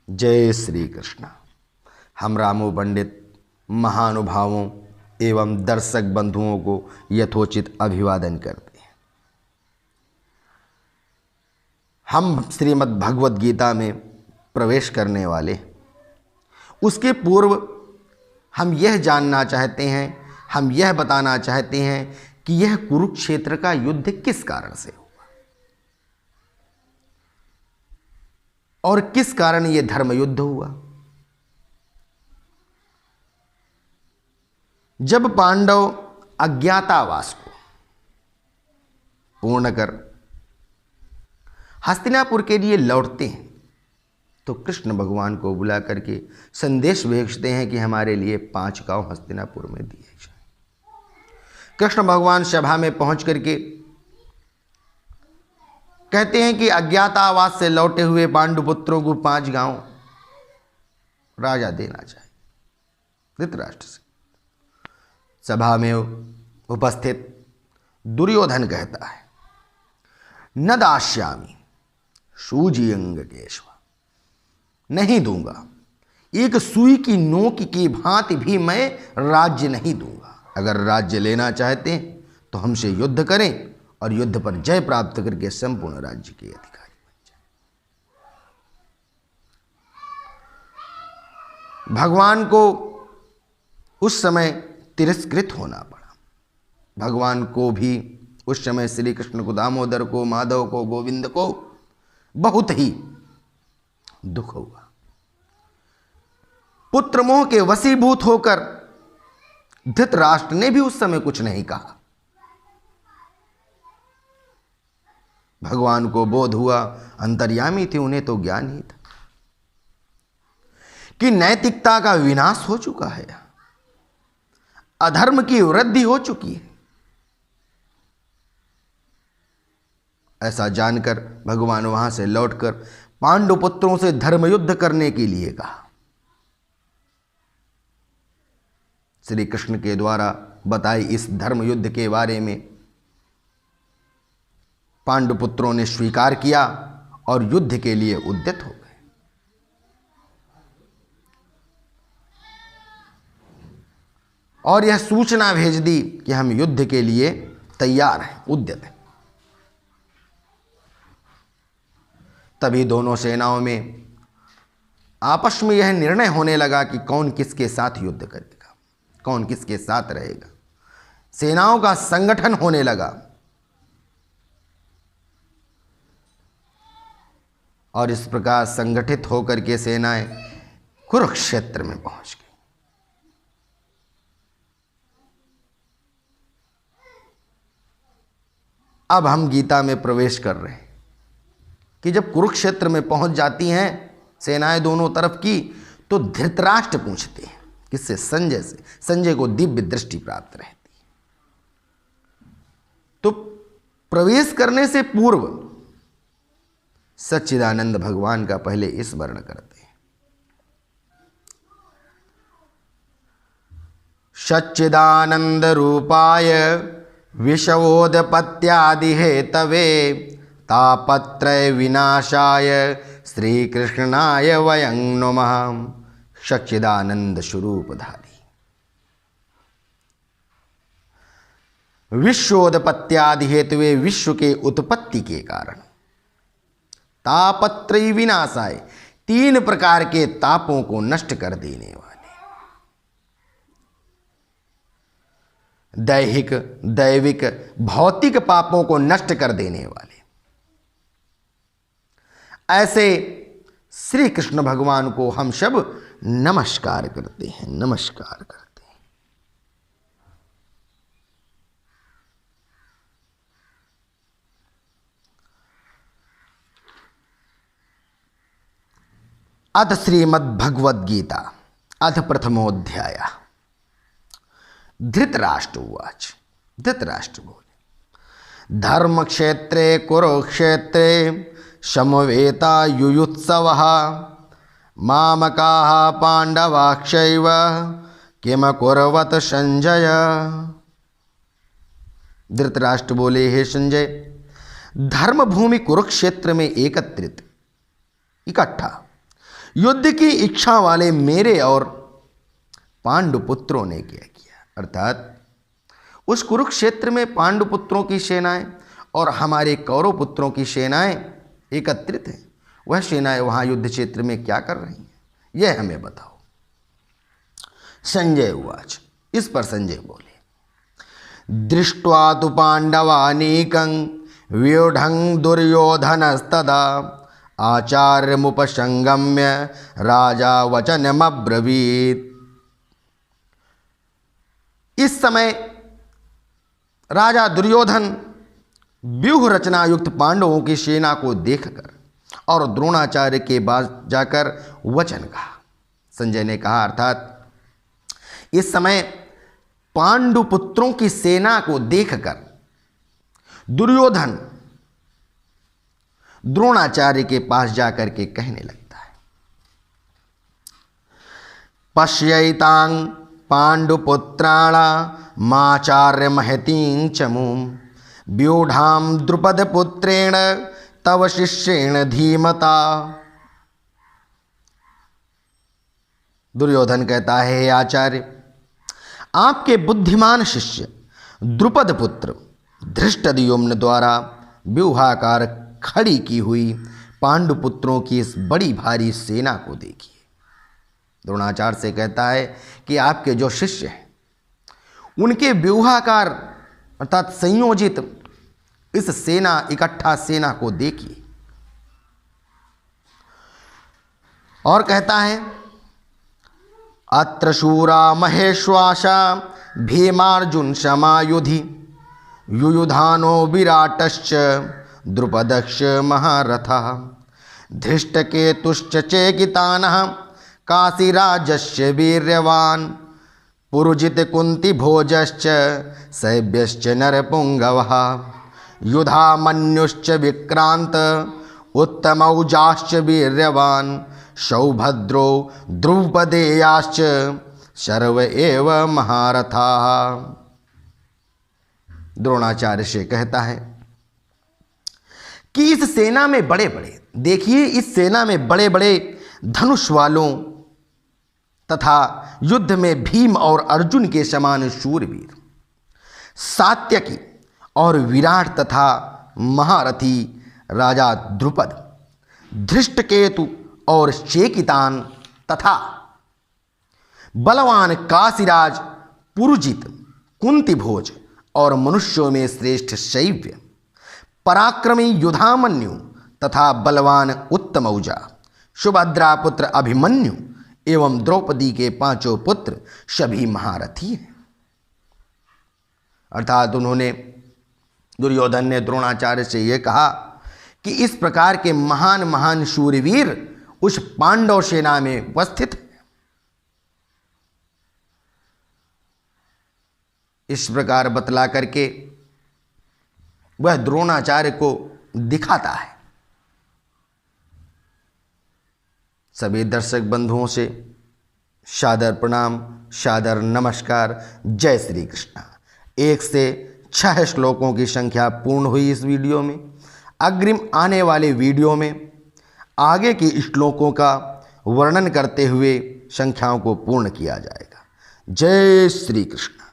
जय श्री कृष्ण। हम रामू पंडित महानुभावों एवं दर्शक बंधुओं को यथोचित अभिवादन करते हैं। हम श्रीमद् भगवद गीता में प्रवेश करने वाले, उसके पूर्व हम यह जानना चाहते हैं, हम यह बताना चाहते हैं कि यह कुरुक्षेत्र का युद्ध किस कारण से हुआ और किस कारण यह धर्म युद्ध हुआ। जब पांडव अज्ञातवास को पूर्ण कर हस्तिनापुर के लिए लौटते हैं तो कृष्ण भगवान को बुला करके संदेश भेजते हैं कि हमारे लिए 5 गांव हस्तिनापुर में दिए जाए। कृष्ण भगवान सभा में पहुंच करके कहते हैं कि अज्ञातवास से लौटे हुए पांडुपुत्रों को 5 गांव राजा देना चाहिए। धृतराष्ट्र से सभा में उपस्थित दुर्योधन कहता है, न दास्यामि शूजियंग केशव, नहीं दूंगा, एक सुई की नोक की भांति भी मैं राज्य नहीं दूंगा। अगर राज्य लेना चाहते हैं तो हमसे युद्ध करें और युद्ध पर जय प्राप्त करके संपूर्ण राज्य के अधिकारी बन जाए। भगवान को उस समय तिरस्कृत होना पड़ा। भगवान को भी उस समय श्री कृष्ण को, दामोदर को, माधव को, गोविंद को बहुत ही दुख हुआ। पुत्र मोह के वशीभूत होकर धृतराष्ट्र ने भी उस समय कुछ नहीं कहा। भगवान को बोध हुआ, अंतर्यामी थे, उन्हें तो ज्ञान ही था कि नैतिकता का विनाश हो चुका है, अधर्म की वृद्धि हो चुकी है। ऐसा जानकर भगवान वहां से लौटकर पांडुपुत्रों से धर्म युद्ध करने के लिए कहा। श्री कृष्ण के द्वारा बताई इस धर्म युद्ध के बारे में पांडुपुत्रों ने स्वीकार किया और युद्ध के लिए उद्यत हो गए। और यह सूचना भेज दी कि हम युद्ध के लिए तैयार हैं, उद्यत हैं। तभी दोनों सेनाओं में आपस में यह निर्णय होने लगा कि कौन किसके साथ युद्ध करेगा, कौन किसके साथ रहेगा। सेनाओं का संगठन होने लगा और इस प्रकार संगठित होकर के सेनाएं कुरुक्षेत्र में पहुंच गई। अब हम गीता में प्रवेश कर रहे हैं कि जब कुरुक्षेत्र में पहुंच जाती हैं सेनाएं दोनों तरफ की, तो धृतराष्ट्र पूछते हैं किससे? संजय से। संजय को दिव्य दृष्टि प्राप्त रहती है। तो प्रवेश करने से पूर्व सच्चिदानंद भगवान का पहले स्मरण करते हैं। सच्चिदानंद रूपाय विषवोदपत्यादि हेतवे तापत्रय विनाशाय श्री कृष्णाय वयं नमः। सच्चिदानंद स्वरूपधारी, विश्वोदपत्यादि हेतुवे, विश्व के उत्पत्ति के कारण, तापत्रय विनाशाय, 3 प्रकार के तापों को नष्ट कर देने वाले, दैहिक, दैविक, भौतिक पापों को नष्ट कर देने वाले, ऐसे श्री कृष्ण भगवान को हम सब नमस्कार करते हैं, नमस्कार करते हैं। अथ श्रीमद्भगवद गीता अथ प्रथमोऽध्याय। धृतराष्ट्र उवाच। धृतराष्ट्र बोले, धर्म क्षेत्रे कुरुक्षेत्रे समवेता युयुत्सवः मामकाः पांडवाक्षैव किम कुर्वत संजय। धृतराष्ट्र बोले, हे संजय, धर्म भूमि कुरुक्षेत्र में एकत्रित, इकट्ठा युद्ध की इच्छा वाले मेरे और पांडुपुत्रों ने क्या किया, अर्थात उस कुरुक्षेत्र में पांडुपुत्रों की सेनाएं और हमारे कौरव पुत्रों की सेनाएं एकत्रित हैं। वह सेनाएं वहां युद्ध क्षेत्र में क्या कर रही हैं, यह हमें बताओ। संजय उवाच, इस पर संजय बोले, दृष्ट्वा तु पांडवानीकं व्यूढ़ं दुर्योधनस्तदा आचार्यमुपसंगम्य राजा वचनमब्रवीत्। इस समय राजा दुर्योधन व्यूह रचना युक्त पांडवों की सेना को देखकर और द्रोणाचार्य के पास जाकर वचन कहा। संजय ने कहा, अर्थात इस समय पांडुपुत्रों की सेना को देखकर दुर्योधन द्रोणाचार्य के पास जाकर के कहने लगता है, पश्यैतां पांडुपुत्राणा माचार्य महतीं चमूं व्यूढ़ां द्रुपदपुत्रेण तव शिष्येण धीमता। दुर्योधन कहता है, हे आचार्य, आपके बुद्धिमान शिष्य द्रुपद पुत्र धृष्टद्युम्न द्वारा व्यूहाकार खड़ी की हुई पांडुपुत्रों की इस बड़ी भारी सेना को देखिए। द्रोणाचार्य से कहता है कि आपके जो शिष्य हैं उनके व्यूहाकार अर्थात संयोजित इस सेना इकट्ठा सेना को देखिए। और कहता है, अत्र शूरा महेश्वासा भीमार्जुन समायुधि युयुधानो विराटश्च द्रुपदश्च महारथः धृष्टकेतुश्च चेकितानः काशीराजस्य वीर्यवान् पुरुजित कुंती भोजश्च सैभ्यश्च नरपुंगवः युधामन्युश्च विक्रांत उत्तमौजाश्च वीर्यवान् सौभद्रो द्रुपदेयाश्च सर्व एव महारथाः। द्रोणाचार्य से कहता है कि इस सेना में बड़े बड़े, देखिए इस सेना में बड़े बड़े धनुष वालों तथा युद्ध में भीम और अर्जुन के समान शूरवीर, सात्यकी और विराट तथा महारथी राजा द्रुपद, धृष्टकेतु और चेकितान तथा बलवान काशीराज पुरुजित कुंतीभोज और मनुष्यों में श्रेष्ठ शैव्य पराक्रमी युधामन्यु तथा बलवान उत्तमौजा सुभद्रा पुत्र अभिमन्यु एवं द्रौपदी के पांचों पुत्र सभी महारथी हैं। अर्थात उन्होंने, दुर्योधन ने द्रोणाचार्य से यह कहा कि इस प्रकार के महान महान शूरवीर उस पांडव सेना में उपस्थित हैं। इस प्रकार बतला करके वह द्रोणाचार्य को दिखाता है। सभी दर्शक बंधुओं से सादर प्रणाम, सादर नमस्कार, जय श्री कृष्ण। 1 से 6 श्लोकों की संख्या पूर्ण हुई इस वीडियो में। अग्रिम आने वाले वीडियो में आगे के श्लोकों का वर्णन करते हुए संख्याओं को पूर्ण किया जाएगा। जय श्री कृष्ण।